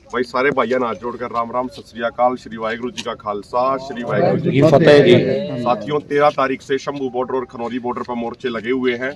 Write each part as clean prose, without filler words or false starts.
भाई सारे भाइयों हाथ जोड़कर राम राम सत श्री अकाल। श्री वाहिगुरु जी का खालसा, श्री वाहिगुरु जी की फतेह जी। साथियों, 13 तारीख से शंभू बॉर्डर और खनौरी बॉर्डर पर मोर्चे लगे हुए हैं।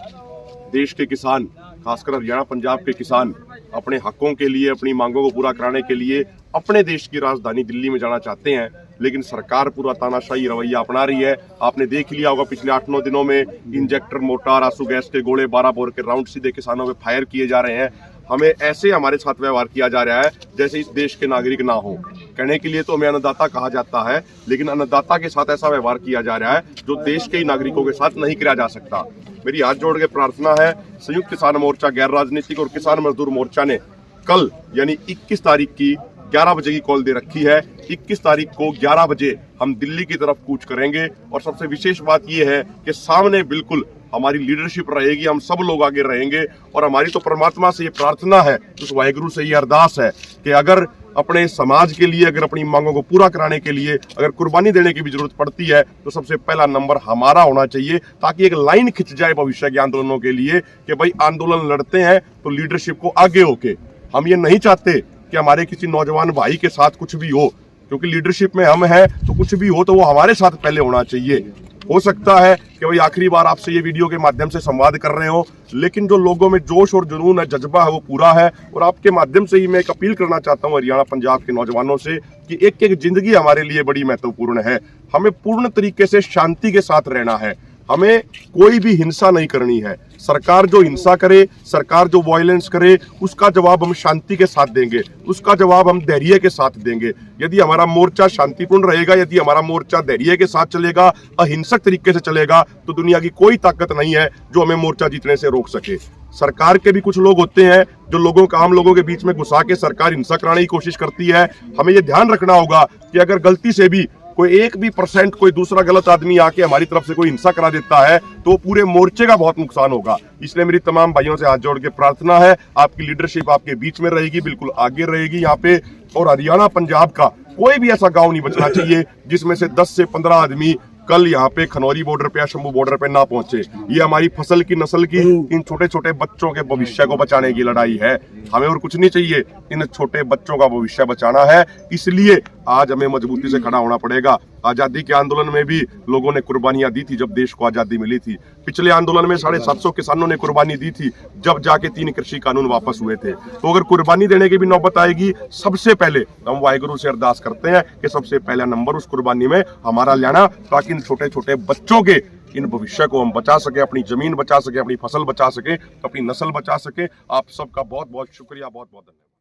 देश के किसान, खासकर हरियाणा पंजाब के किसान अपने हकों के लिए, अपनी मांगों को पूरा कराने के लिए अपने देश की राजधानी दिल्ली में जाना चाहते हैं, लेकिन सरकार पूरा तानाशाही रवैया अपना रही है। आपने देख लिया होगा पिछले 8-9 दिनों में इंजेक्टर, मोटार, आंसू गैस के गोले, 12 बोर के राउंड सीधे किसानों पे फायर किए जा रहे हैं। हमें ऐसे हमारे साथ व्यवहार किया जा रहा है जैसे इस देश के नागरिक ना हो। कहने के लिए तो हमें अन्नदाता कहा जाता है, लेकिन अन्नदाता के साथ ऐसा व्यवहार किया जा रहा है जो देश के ही नागरिकों के साथ नहीं किया जा सकता। मेरी हाथ जोड़ के प्रार्थना है, संयुक्त किसान मोर्चा, गैर राजनीतिक और किसान मजदूर मोर्चा ने कल यानी 21 तारीख की 11 बजे की कॉल दे रखी है। 21 तारीख को 11 बजे हम दिल्ली की तरफ कूच करेंगे और सबसे विशेष बात यह है कि सामने बिल्कुल हमारी लीडरशिप रहेगी, हम सब लोग आगे रहेंगे। और हमारी तो परमात्मा से ये प्रार्थना है, उस वाहिगुरु से ये अरदास है कि अगर अपने समाज के लिए, अगर अपनी मांगों को पूरा कराने के लिए अगर कुर्बानी देने की भी जरूरत पड़ती है तो सबसे पहला नंबर हमारा होना चाहिए, ताकि एक लाइन खिंच जाए भविष्य के आंदोलनों के लिए कि भाई आंदोलन लड़ते हैं तो लीडरशिप को आगे होके। हम ये नहीं चाहते कि हमारे किसी नौजवान भाई के साथ कुछ भी हो, क्योंकि लीडरशिप में हम हैं तो कुछ भी हो तो वो हमारे साथ पहले होना चाहिए। हो सकता है कि भाई आखिरी बार आपसे ये वीडियो के माध्यम से संवाद कर रहे हो, लेकिन जो लोगों में जोश और जुनून है, जज्बा है, वो पूरा है। और आपके माध्यम से ही मैं एक अपील करना चाहता हूँ हरियाणा पंजाब के नौजवानों से कि एक एक जिंदगी हमारे लिए बड़ी महत्वपूर्ण है। हमें पूर्ण तरीके से शांति के साथ रहना है, हमें कोई भी हिंसा नहीं करनी है। सरकार जो हिंसा करे, सरकार जो वायलेंस करे, उसका जवाब हम शांति के साथ देंगे, उसका जवाब हम धैर्य के साथ देंगे। यदि हमारा मोर्चा शांतिपूर्ण रहेगा, यदि हमारा मोर्चा धैर्य के साथ चलेगा, अहिंसक तरीके से चलेगा, तो दुनिया की कोई ताकत नहीं है जो हमें मोर्चा जीतने से रोक सके। सरकार के भी कुछ लोग होते हैं जो लोगों का, आम लोगों के बीच में घुसा के सरकार हिंसा कराने की कोशिश करती है। हमें यह ध्यान रखना होगा कि अगर गलती से भी कोई 1% कोई दूसरा गलत आदमी आके हमारी तरफ से कोई हिंसा करा देता है तो पूरे मोर्चे का बहुत नुकसान होगा। इसलिए मेरी तमाम भाइयों से हाथ जोड़ के प्रार्थना है, आपकी लीडरशिप आपके बीच में रहेगी, बिल्कुल आगे रहेगी यहाँ पे। और हरियाणा पंजाब का कोई भी ऐसा गांव नहीं बचना चाहिए जिसमें से 10 से 15 आदमी कल यहाँ पे खनौरी बॉर्डर पे या शंभू बॉर्डर पे ना पहुंचे। ये हमारी फसल की, नस्ल की, इन छोटे छोटे बच्चों के भविष्य को बचाने की लड़ाई है। हमें और कुछ नहीं चाहिए, इन छोटे बच्चों का भविष्य बचाना है। इसलिए आज हमें मजबूती से खड़ा होना पड़ेगा। आजादी के आंदोलन में भी लोगों ने कुर्बानियां दी थी जब देश को आजादी मिली थी। पिछले आंदोलन में 750 किसानों ने कुर्बानी दी थी जब जाके 3 कृषि कानून वापस हुए थे। तो अगर कुर्बानी देने की भी नौबत आएगी, सबसे पहले हम वाहिगुरु से अरदास करते हैं कि सबसे पहला नंबर उस कुर्बानी में हमारा लेना, ताकि इन छोटे छोटे बच्चों के इन भविष्य को हम बचा सके, अपनी जमीन बचा सके, अपनी फसल बचा सके, अपनी नस्ल बचा सके। आप सबका बहुत बहुत शुक्रिया, बहुत बहुत धन्यवाद।